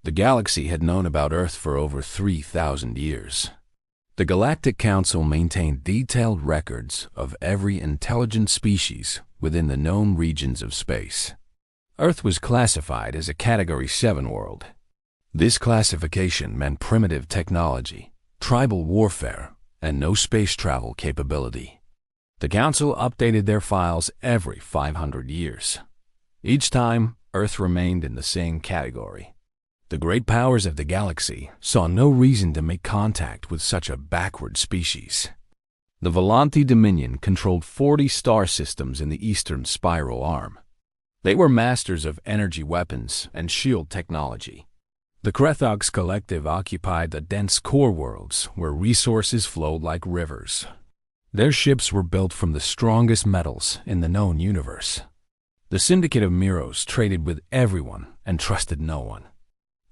The galaxy had known about Earth for over 3,000 years. The Galactic Council maintained detailed records of every intelligent species within the known regions of space. Earth was classified as a Category 7 world. This classification meant primitive technology, tribal warfare, and no space travel capability. The Council updated their files every 500 years. Each time, Earth remained in the same category. The great powers of the galaxy saw no reason to make contact with such a backward species. The Volanti Dominion controlled 40 star systems in the eastern spiral arm. They were masters of energy weapons and shield technology. The Krethox Collective occupied the dense core worlds where resources flowed like rivers. Their ships were built from the strongest metals in the known universe. The Syndicate of Miros traded with everyone and trusted no one.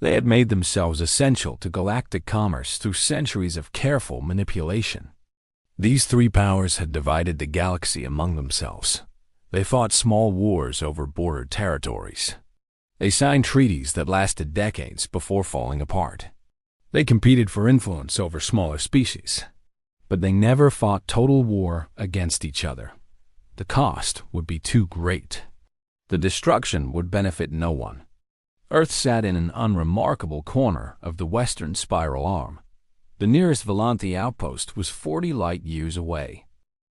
They had made themselves essential to galactic commerce through centuries of careful manipulation. These three powers had divided the galaxy among themselves. They fought small wars over border territories. They signed treaties that lasted decades before falling apart. They competed for influence over smaller species. But they never fought total war against each other. The cost would be too great. The destruction would benefit no one. Earth sat in an unremarkable corner of the western spiral arm. The nearest Volanti outpost was 40 light-years away.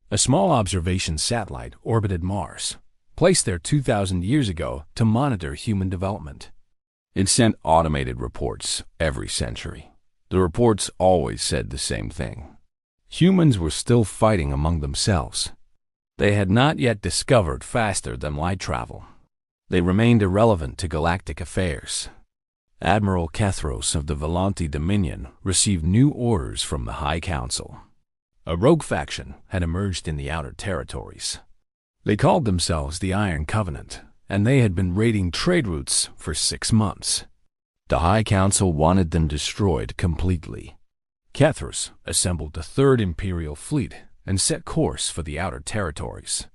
A small observation satellite orbited Mars, placed there 2,000 years ago to monitor human development. It sent automated reports every century. The reports always said the same thing. Humans were still fighting among themselves. They had not yet discovered faster-than-light travel. They remained irrelevant to galactic affairs. Admiral Kethros of the Volanti Dominion received new orders from the High Council. A rogue faction had emerged in the outer territories. They called themselves the Iron Covenant, and they had been raiding trade routes for 6 months. The High Council wanted them destroyed completely. Kethros assembled the Third Imperial fleet and set course for the outer territories.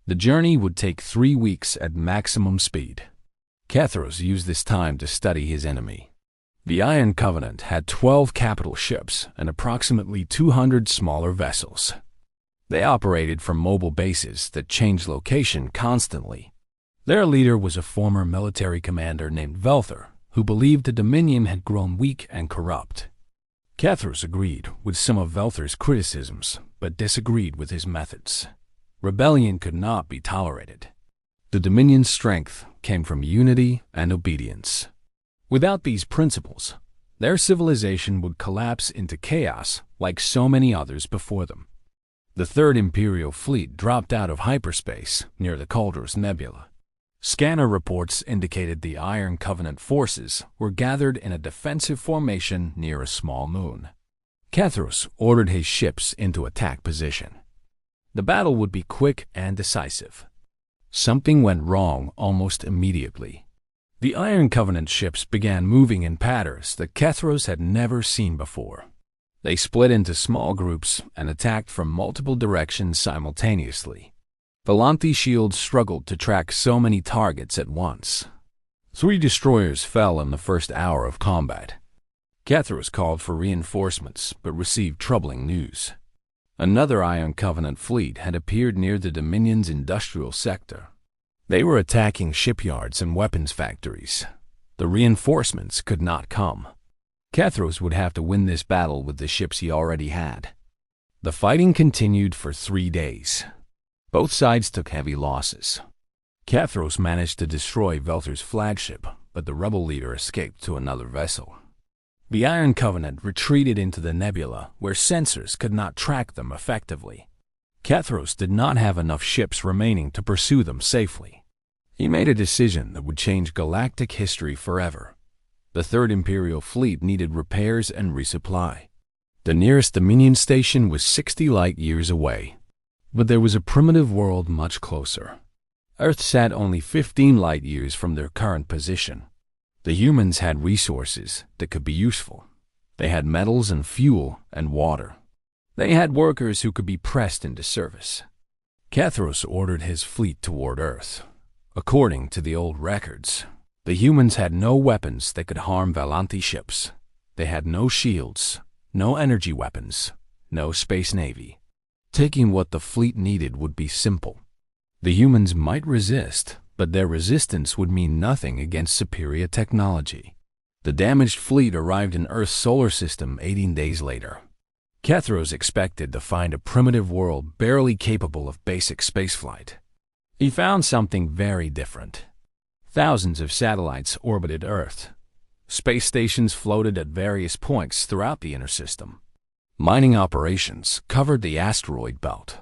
The journey would take 3 weeks at maximum speed. Kethros used this time to study his enemy. The Iron Covenant had 12 capital ships and approximately 200 smaller vessels. They operated from mobile bases that changed location constantly. Their leader was a former military commander named Velther, who believed the Dominion had grown weak and corrupt. Kethros agreed with some of Velther's criticisms, but disagreed with his methods. Rebellion could not be tolerated. The Dominion's strength came from unity and obedience. Without these principles, their civilization would collapse into chaos like so many others before them. The Third Imperial fleet dropped out of hyperspace near the Cauldros Nebula. Scanner reports indicated the Iron Covenant forces were gathered in a defensive formation near a small moon. Kethros ordered his ships into attack position. The battle would be quick and decisive. Something went wrong almost immediately. The Iron Covenant ships began moving in patterns that Kethros had never seen before. They split into small groups and attacked from multiple directions simultaneously. Volanti shields struggled to track so many targets at once. 3 destroyers fell in the first hour of combat. Kethros called for reinforcements but received troubling news. Another Iron Covenant fleet had appeared near the Dominion's industrial sector. They were attacking shipyards and weapons factories. The reinforcements could not come. Kethros would have to win this battle with the ships he already had. The fighting continued for 3 days. Both sides took heavy losses. Kethros managed to destroy Velther's flagship, but the rebel leader escaped to another vessel. The Iron Covenant retreated into the nebula, where sensors could not track them effectively. Kethros did not have enough ships remaining to pursue them safely. He made a decision that would change galactic history forever. The Third Imperial fleet needed repairs and resupply. The nearest Dominion station was 60 light-years away, but there was a primitive world much closer. Earth sat only 15 light-years from their current position. The humans had resources that could be useful. They had metals and fuel and water. They had workers who could be pressed into service. Kethros ordered his fleet toward Earth. According to the old records, The humans had no weapons that could harm Valanti ships. They had no shields, no energy weapons, no space navy. Taking what the fleet needed would be simple. The humans might resist, but their resistance would mean nothing against superior technology. The damaged fleet arrived in Earth's solar system 18 days later. Kethros expected to find a primitive world barely capable of basic spaceflight. He found something very different. Thousands of satellites orbited Earth. Space stations floated at various points throughout the inner system. Mining operations covered the asteroid belt.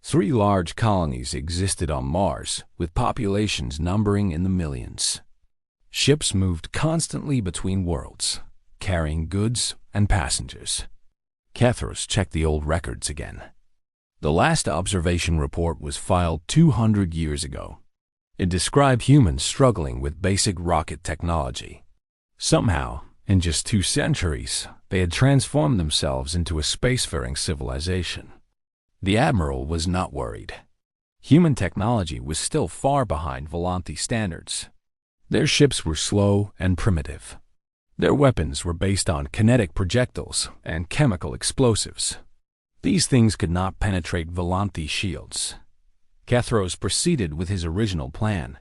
3 large colonies existed on Mars, with populations numbering in the millions. Ships moved constantly between worlds, carrying goods and passengers. Kethros checked the old records again. The last observation report was filed 200 years ago. It described humans struggling with basic rocket technology. Somehow, in just 2 centuries, they had transformed themselves into a spacefaring civilization. The admiral was not worried. Human technology was still far behind Valanti standards. Their ships were slow and primitive. Their weapons were based on kinetic projectiles and chemical explosives. These things could not penetrate Valanti shields. Kethros proceeded with his original plan.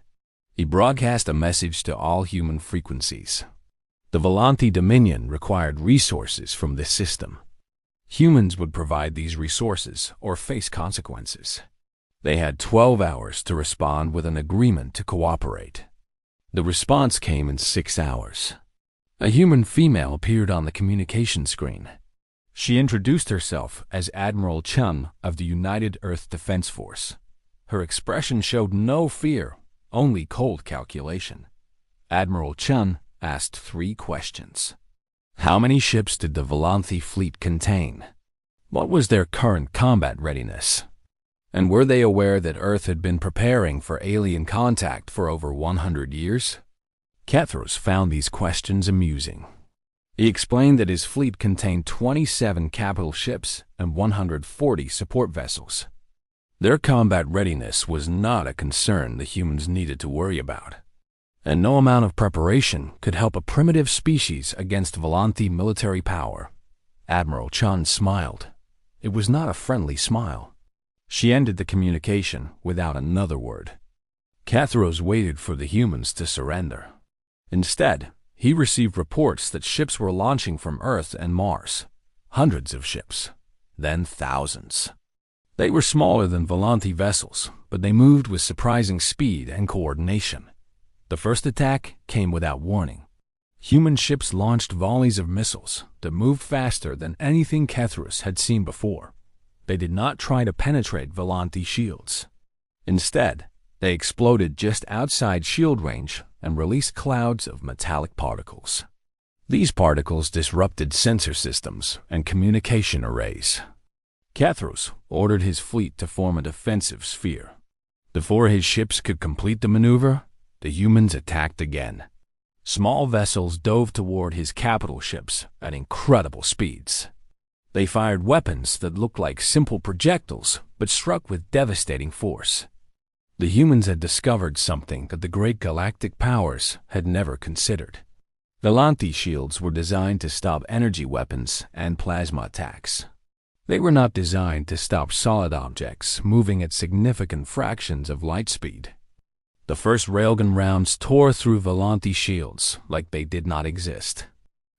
He broadcast a message to all human frequencies. The Valanti Dominion required resources from this system. Humans would provide these resources or face consequences. They had 12 hours to respond with an agreement to cooperate. The response came in 6 hours. A human female appeared on the communication screen. She introduced herself as Admiral Chun of the United Earth Defense Force. Her expression showed no fear, only cold calculation. Admiral Chun asked 3 questions. How many ships did the Valanti fleet contain? What was their current combat readiness? And were they aware that Earth had been preparing for alien contact for over 100 years? Kethros found these questions amusing. He explained that his fleet contained 27 capital ships and 140 support vessels. Their combat readiness was not a concern the humans needed to worry about, and no amount of preparation could help a primitive species against Valanti military power. Admiral Chun smiled. It was not a friendly smile. She ended the communication without another word. Kethros waited for the humans to surrender. Instead, he received reports that ships were launching from Earth and Mars. Hundreds of ships, then thousands. They were smaller than Valanti vessels, but they moved with surprising speed and coordination. The first attack came without warning. Human ships launched volleys of missiles that moved faster than anything Kethros had seen before. They did not try to penetrate Valanti shields. Instead, they exploded just outside shield range and released clouds of metallic particles. These particles disrupted sensor systems and communication arrays. Kethros ordered his fleet to form a defensive sphere. Before his ships could complete the maneuver, the humans attacked again. Small vessels dove toward his capital ships at incredible speeds. They fired weapons that looked like simple projectiles but struck with devastating force. The humans had discovered something that the great galactic powers had never considered. Valanti shields were designed to stop energy weapons and plasma attacks. They were not designed to stop solid objects moving at significant fractions of light speed. The first railgun rounds tore through Valanti shields like they did not exist.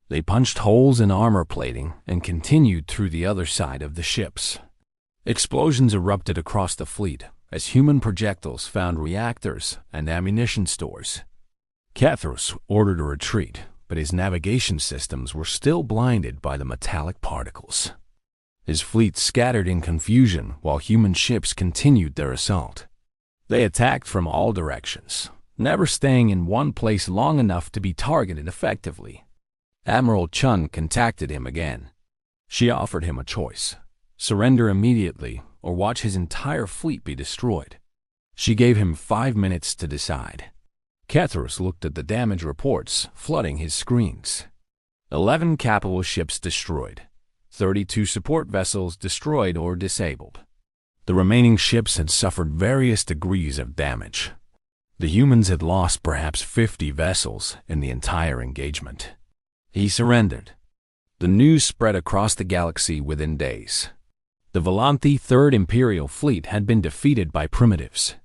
They punched holes in armor plating and continued through the other side of the ships. Explosions erupted across the fleet as human projectiles found reactors and ammunition stores. Kethros ordered a retreat, but his navigation systems were still blinded by the metallic particles. His fleet scattered in confusion while human ships continued their assault. They attacked from all directions, never staying in one place long enough to be targeted effectively. Admiral Chun contacted him again. She offered him a choice: surrender immediately or watch his entire fleet be destroyed. She gave him 5 minutes to decide. Kethros looked at the damage reports flooding his screens. 11 capital ships destroyed. 32 support vessels destroyed or disabled. The remaining ships had suffered various degrees of damage. The humans had lost perhaps 50 vessels in the entire engagement. He surrendered. The news spread across the galaxy within days. The Volanthi Third Imperial Fleet had been defeated by primitives.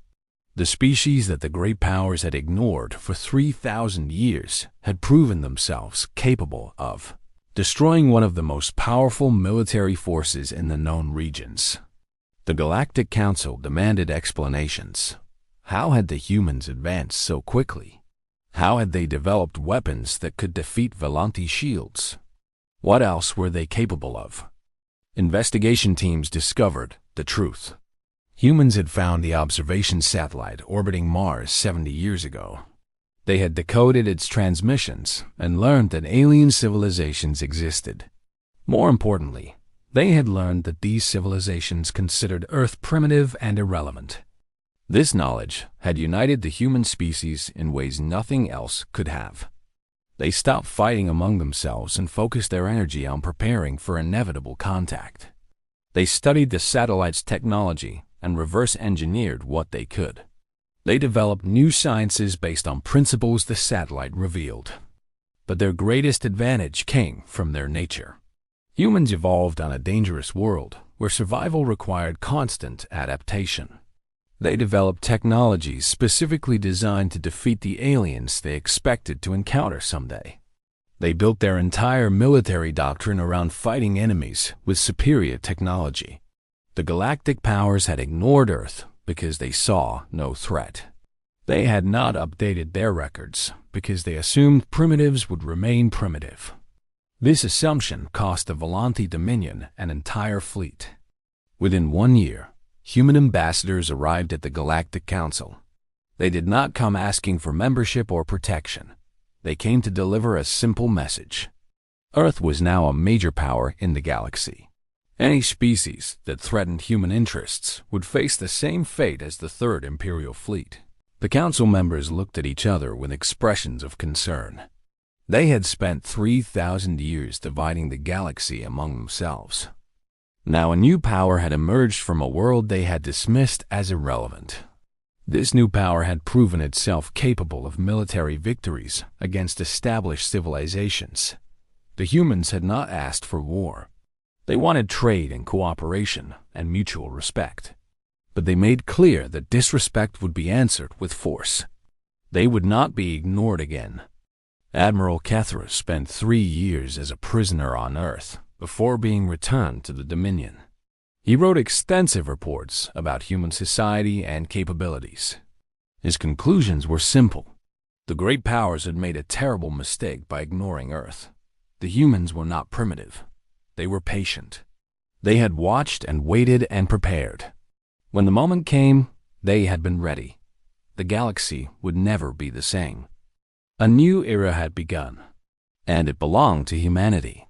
The species that the great powers had ignored for 3,000 years had proven themselves capable of destroying one of the most powerful military forces in the known regions. The Galactic Council demanded explanations. How had the humans advanced so quickly? How had they developed weapons that could defeat Volanthi shields? What else were they capable of? Investigation teams discovered the truth. Humans had found the observation satellite orbiting Mars 70 years ago. They had decoded its transmissions and learned that alien civilizations existed. More importantly, they had learned that these civilizations considered Earth primitive and irrelevant. This knowledge had united the human species in ways nothing else could have. They stopped fighting among themselves and focused their energy on preparing for inevitable contact. They studied the satellite's technology and reverse-engineered what they could. They developed new sciences based on principles the satellite revealed. But their greatest advantage came from their nature. Humans evolved on a dangerous world where survival required constant adaptation. They developed technologies specifically designed to defeat the aliens they expected to encounter someday. They built their entire military doctrine around fighting enemies with superior technology. The galactic powers had ignored Earth because they saw no threat. They had not updated their records because they assumed primitives would remain primitive. This assumption cost the Volanthi Dominion an entire fleet. Within 1 year, human ambassadors arrived at the Galactic Council. They did not come asking for membership or protection. They came to deliver a simple message. Earth was now a major power in the galaxy. Any species that threatened human interests would face the same fate as the Third Imperial Fleet. The council members looked at each other with expressions of concern. They had spent 3,000 years dividing the galaxy among themselves. Now a new power had emerged from a world they had dismissed as irrelevant. This new power had proven itself capable of military victories against established civilizations. The humans had not asked for war. They wanted trade and cooperation and mutual respect. But they made clear that disrespect would be answered with force. They would not be ignored again. Admiral Kethra spent 3 years as a prisoner on Earth before being returned to the Dominion. He wrote extensive reports about human society and capabilities. His conclusions were simple. The great powers had made a terrible mistake by ignoring Earth. The humans were not primitive. They were patient. They had watched and waited and prepared. When the moment came, they had been ready. The galaxy would never be the same. A new era had begun, and it belonged to humanity.